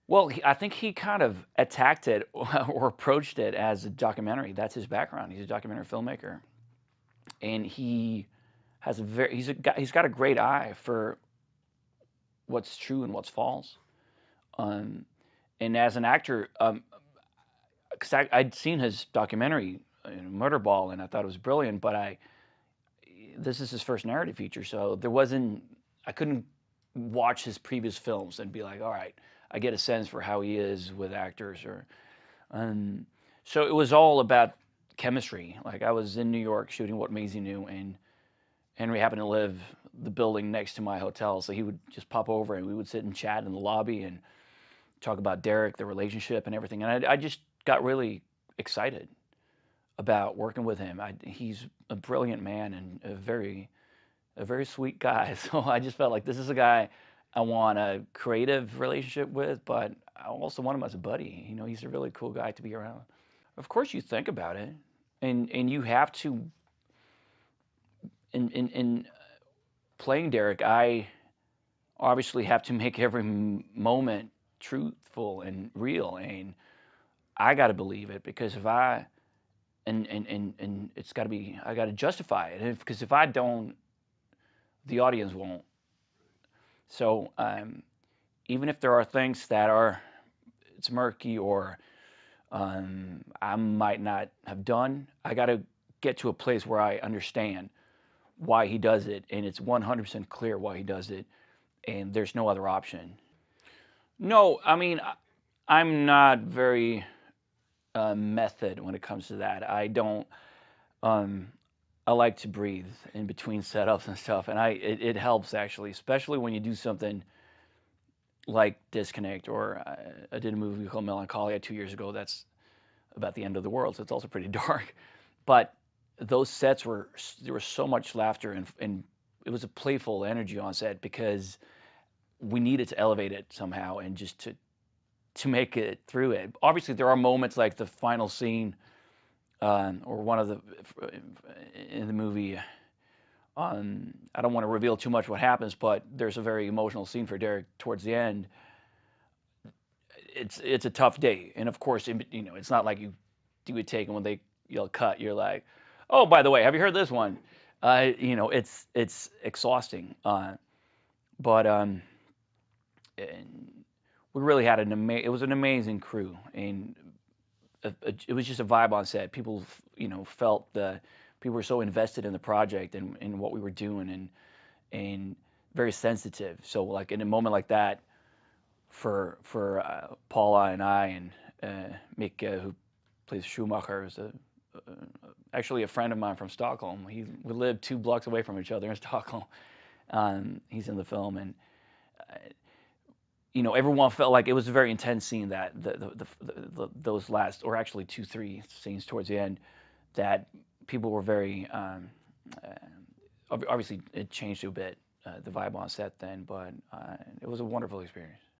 Well, I think he kind of attacked it or approached it as a documentary. That's his background. He's a documentary filmmaker, and he's got a great eye for what's true and what's false. Um, and as an actor, 'cause I'd seen his documentary, Murderball, and I thought it was brilliant. But this is his first narrative feature, so I couldn't watch his previous films and be like, all right, I get a sense for how he is with actors, um, so it was all about chemistry. Like I was in New York shooting What Maisie Knew, and Henry happened to live the building next to my hotel, so he would just pop over and we would sit and chat in the lobby and talk about Derek, the relationship, and everything. And I just got really excited about working with him. He's a brilliant man and a very sweet guy. So I just felt like this is a guy I want a creative relationship with, but I also want him as a buddy. He's a really cool guy to be around. Of course, you think about it, and you have to. In playing Derek, I obviously have to make every moment truthful and real, and I got to believe it because if I and it's got to be I got to justify it because if I don't, the audience won't. So even if there are things that are it's murky or I might not have done, I got to get to a place where I understand why he does it, and it's 100% clear why he does it, and there's no other option. No, I mean I'm not very method when it comes to that. I don't. Um, I like to breathe in between setups and stuff, and it helps actually, especially when you do something like Disconnect or I did a movie called Melancholia 2 years ago. That's about the end of the world, so it's also pretty dark. But those sets were there was so much laughter and it was a playful energy on set because we needed to elevate it somehow and just to make it through it. Obviously, there are moments like the final scene or one of the in the movie. I don't want to reveal too much what happens, but there's a very emotional scene for Derek towards the end. It's a tough day, and of course, it's not like you do a take and when they yell cut, you're like, oh, by the way, have you heard this one? It's exhausting, but and we really had it was an amazing crew, and it was just a vibe on set. People, felt the people were so invested in the project and what we were doing, and very sensitive. So like in a moment like that, for Paula and I and Mick, who plays Schumacher, is actually a friend of mine from Stockholm. We lived 2 blocks away from each other in Stockholm. He's in the film, and uh, everyone felt like it was a very intense scene that those last, or actually 2, 3 scenes towards the end, that people were very, obviously it changed a bit, the vibe on set then, but it was a wonderful experience.